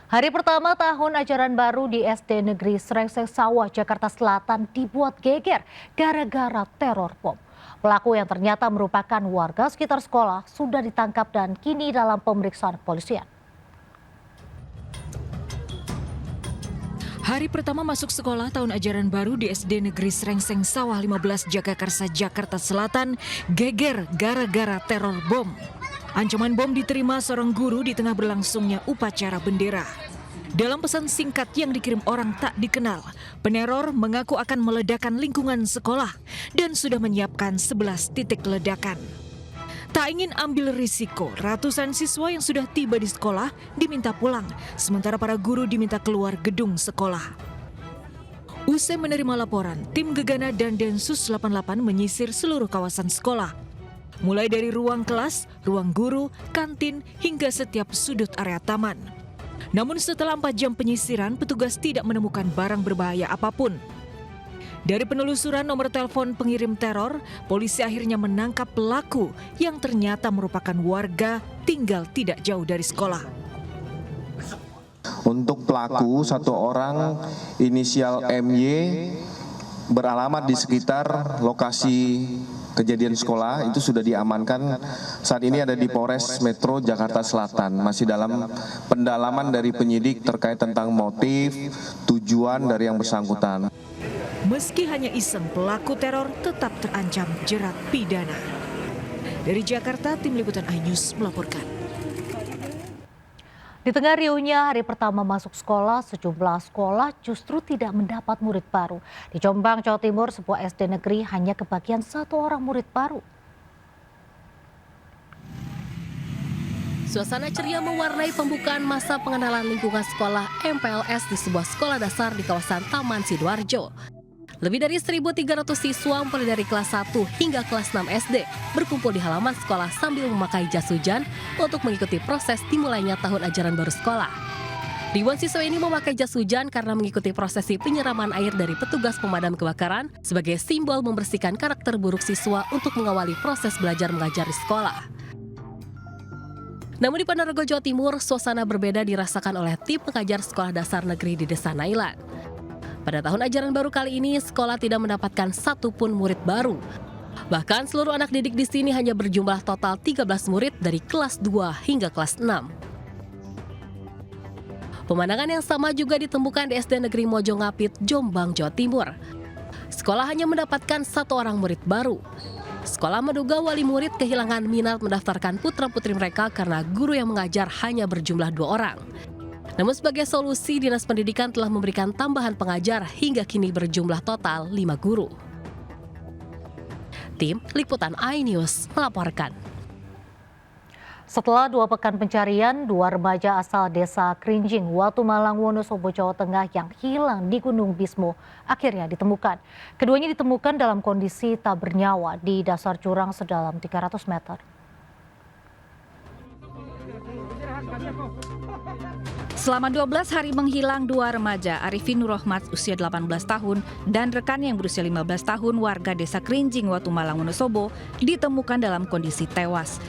Hari pertama tahun ajaran baru di SD Negeri Srengseng Sawah, Jakarta Selatan dibuat geger gara-gara teror bom. Pelaku yang ternyata merupakan warga sekitar sekolah sudah ditangkap dan kini dalam pemeriksaan kepolisian. Hari pertama masuk sekolah tahun ajaran baru di SD Negeri Srengseng Sawah 15 Jagakarsa, Jakarta Selatan geger gara-gara teror bom. Ancaman bom diterima seorang guru di tengah berlangsungnya upacara bendera. Dalam pesan singkat yang dikirim orang tak dikenal, peneror mengaku akan meledakkan lingkungan sekolah dan sudah menyiapkan 11 titik ledakan. Tak ingin ambil risiko, ratusan siswa yang sudah tiba di sekolah diminta pulang, sementara para guru diminta keluar gedung sekolah. Usai menerima laporan, tim Gegana dan Densus 88 menyisir seluruh kawasan sekolah. Mulai dari ruang kelas, ruang guru, kantin, hingga setiap sudut area taman. Namun setelah 4 jam penyisiran, petugas tidak menemukan barang berbahaya apapun. Dari penelusuran nomor telepon pengirim teror, polisi akhirnya menangkap pelaku yang ternyata merupakan warga tinggal tidak jauh dari sekolah. Untuk pelaku, satu orang inisial MY beralamat di sekitar lokasi kejadian sekolah, itu sudah diamankan. Saat ini ada di Polres Metro Jakarta Selatan, masih dalam pendalaman dari penyidik terkait tentang motif, tujuan dari yang bersangkutan. Meski hanya iseng, pelaku teror tetap terancam jerat pidana. Dari Jakarta, tim liputan iNews melaporkan. Di tengah riuhnya hari pertama masuk sekolah, sejumlah sekolah justru tidak mendapat murid baru. Di Jombang, Jawa Timur, sebuah SD negeri hanya kebagian 1 orang murid baru. Suasana ceria mewarnai pembukaan masa pengenalan lingkungan sekolah MPLS di sebuah sekolah dasar di kawasan Taman Sidoarjo. Lebih dari 1.300 siswa mulai dari kelas 1 hingga kelas 6 SD berkumpul di halaman sekolah sambil memakai jas hujan untuk mengikuti proses dimulainya tahun ajaran baru sekolah. Ribuan siswa ini memakai jas hujan karena mengikuti prosesi penyiraman air dari petugas pemadam kebakaran sebagai simbol membersihkan karakter buruk siswa untuk mengawali proses belajar mengajar di sekolah. Namun di Ponorogo, Jawa Timur, suasana berbeda dirasakan oleh tim pengajar sekolah dasar negeri di Desa Nailan. Pada tahun ajaran baru kali ini, sekolah tidak mendapatkan satupun murid baru. Bahkan seluruh anak didik di sini hanya berjumlah total 13 murid dari kelas 2 hingga kelas 6. Pemandangan yang sama juga ditemukan di SD Negeri Mojongapit, Jombang, Jawa Timur. Sekolah hanya mendapatkan 1 orang murid baru. Sekolah menduga wali murid kehilangan minat mendaftarkan putra-putri mereka karena guru yang mengajar hanya berjumlah 2 orang. Namun sebagai solusi, Dinas Pendidikan telah memberikan tambahan pengajar hingga kini berjumlah total 5 guru. Tim Liputan iNews melaporkan. Setelah 2 pekan pencarian, 2 remaja asal desa Krinjing, Watumalang, Wonosobo, Jawa Tengah yang hilang di Gunung Bismo akhirnya ditemukan. Keduanya ditemukan dalam kondisi tak bernyawa di dasar jurang sedalam 300 meter. Selama 12 hari menghilang 2 remaja, Arifin Nurrohmat usia 18 tahun dan rekannya yang berusia 15 tahun warga desa Krinjing, Watumalang, Wonosobo ditemukan dalam kondisi tewas.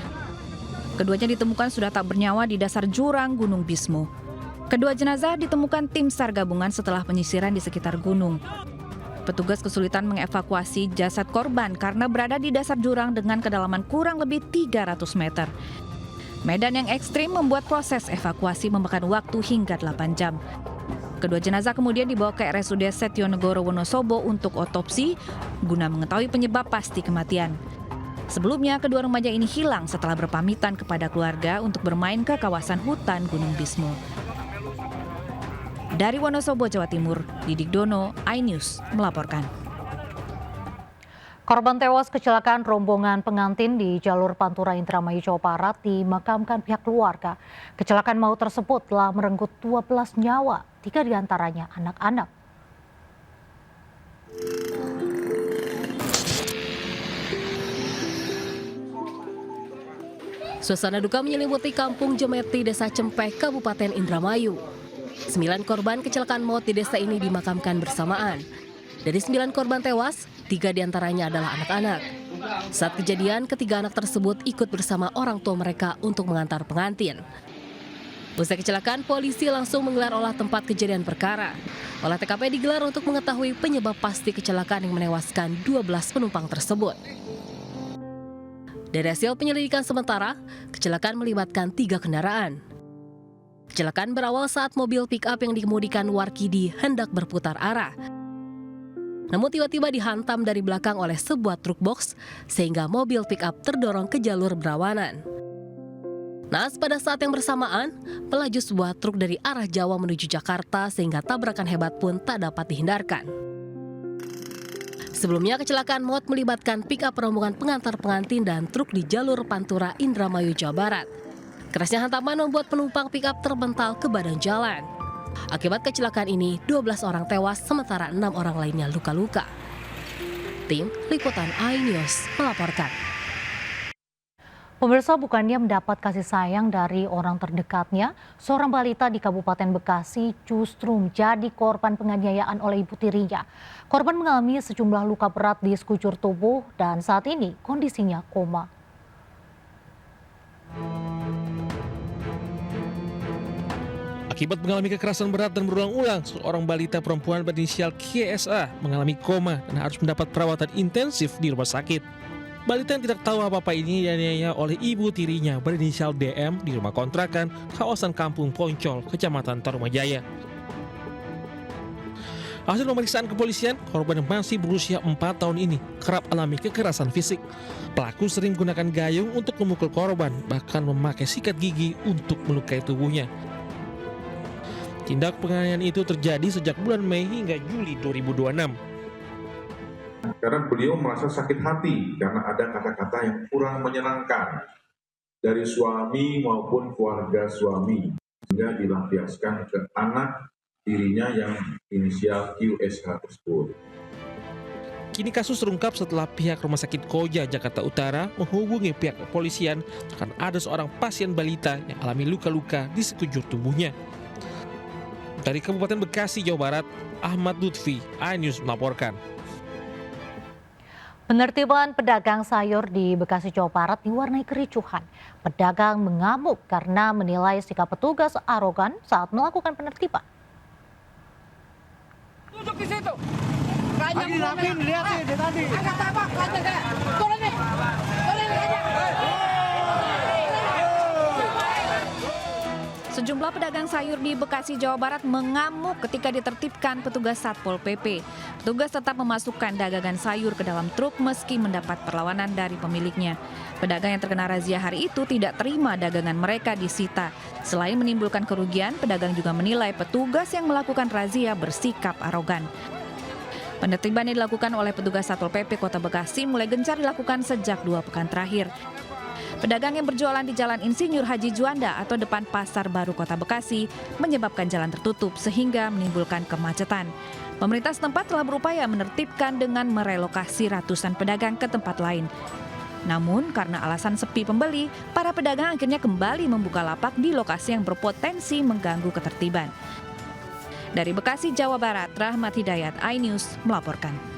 Keduanya ditemukan sudah tak bernyawa di dasar jurang Gunung Bismo. Kedua jenazah ditemukan tim SAR gabungan setelah penyisiran di sekitar gunung. Petugas kesulitan mengevakuasi jasad korban karena berada di dasar jurang dengan kedalaman kurang lebih 300 meter. Medan yang ekstrim membuat proses evakuasi memakan waktu hingga 8 jam. Kedua jenazah kemudian dibawa ke RSUD Setionegoro, Wonosobo untuk otopsi guna mengetahui penyebab pasti kematian. Sebelumnya, kedua remaja ini hilang setelah berpamitan kepada keluarga untuk bermain ke kawasan hutan Gunung Bismo. Dari Wonosobo, Jawa Timur, Didik Dono, iNews melaporkan. Korban tewas kecelakaan rombongan pengantin di jalur Pantura Indramayu, Jawa Barat dimakamkan pihak keluarga. Kecelakaan maut tersebut telah merenggut 12 nyawa, 3 diantaranya anak-anak. Suasana duka menyelimuti kampung Jemeti, Desa Cempeh, Kabupaten Indramayu. 9 korban kecelakaan maut di desa ini dimakamkan bersamaan. Dari 9 korban tewas, 3 diantaranya adalah anak-anak. Saat kejadian, ketiga anak tersebut ikut bersama orang tua mereka untuk mengantar pengantin. Usai kecelakaan, polisi langsung menggelar olah tempat kejadian perkara. Olah TKP digelar untuk mengetahui penyebab pasti kecelakaan yang menewaskan 12 penumpang tersebut. Dari hasil penyelidikan sementara, kecelakaan melibatkan 3 kendaraan. Kecelakaan berawal saat mobil pick-up yang dikemudikan Warkidi hendak berputar arah. Namun tiba-tiba dihantam dari belakang oleh sebuah truk box sehingga mobil pick-up terdorong ke jalur berlawanan. Naas pada saat yang bersamaan, melaju sebuah truk dari arah Jawa menuju Jakarta sehingga tabrakan hebat pun tak dapat dihindarkan. Sebelumnya kecelakaan maut melibatkan pick-up rombongan pengantar pengantin dan truk di jalur Pantura Indramayu, Jawa Barat. Kerasnya hantaman membuat penumpang pick-up terbental ke badan jalan. Akibat kecelakaan ini, 12 orang tewas sementara 6 orang lainnya luka-luka. Tim Liputan iNews melaporkan. Pemirsa, bukannya mendapat kasih sayang dari orang terdekatnya, seorang balita di Kabupaten Bekasi justru menjadi korban penganiayaan oleh ibu tirinya. Korban mengalami sejumlah luka berat di sekujur tubuh dan saat ini kondisinya koma. Akibat mengalami kekerasan berat dan berulang-ulang, seorang balita perempuan berinisial KSA mengalami koma dan harus mendapat perawatan intensif di rumah sakit. Balita yang tidak tahu apa-apa ini dianiaya oleh ibu tirinya berinisial DM di rumah kontrakan kawasan Kampung Poncol, Kecamatan Tarumajaya. Hasil pemeriksaan kepolisian, korban yang masih berusia 4 tahun ini kerap alami kekerasan fisik. Pelaku sering menggunakan gayung untuk memukul korban, bahkan memakai sikat gigi untuk melukai tubuhnya. Tindak penganiayaan itu terjadi sejak bulan Mei hingga Juli 2026. Karena beliau merasa sakit hati karena ada kata-kata yang kurang menyenangkan dari suami maupun keluarga suami, sehingga dilampiaskan ke anak dirinya yang inisial QSH tersebut. Kini kasus terungkap setelah pihak Rumah Sakit Koja, Jakarta Utara menghubungi pihak kepolisian karena ada seorang pasien balita yang alami luka-luka di sekujur tubuhnya. Dari Kabupaten Bekasi, Jawa Barat, Ahmad Lutfi, iNews melaporkan. Penertiban pedagang sayur di Bekasi, Jawa Barat diwarnai kericuhan. Pedagang mengamuk karena menilai sikap petugas arogan saat melakukan penertiban. Duduk di situ. Lagi lihat nih tadi. Agak tabak, turun nih. Turun aja. Sejumlah pedagang sayur di Bekasi, Jawa Barat mengamuk ketika ditertibkan petugas Satpol PP. Petugas tetap memasukkan dagangan sayur ke dalam truk meski mendapat perlawanan dari pemiliknya. Pedagang yang terkena razia hari itu tidak terima dagangan mereka disita. Selain menimbulkan kerugian, pedagang juga menilai petugas yang melakukan razia bersikap arogan. Penertiban yang dilakukan oleh petugas Satpol PP Kota Bekasi mulai gencar dilakukan sejak 2 pekan terakhir. Pedagang yang berjualan di Jalan Insinyur Haji Juanda atau depan Pasar Baru Kota Bekasi menyebabkan jalan tertutup sehingga menimbulkan kemacetan. Pemerintah setempat telah berupaya menertibkan dengan merelokasi ratusan pedagang ke tempat lain. Namun karena alasan sepi pembeli, para pedagang akhirnya kembali membuka lapak di lokasi yang berpotensi mengganggu ketertiban. Dari Bekasi, Jawa Barat, Rahmat Hidayat, iNews melaporkan.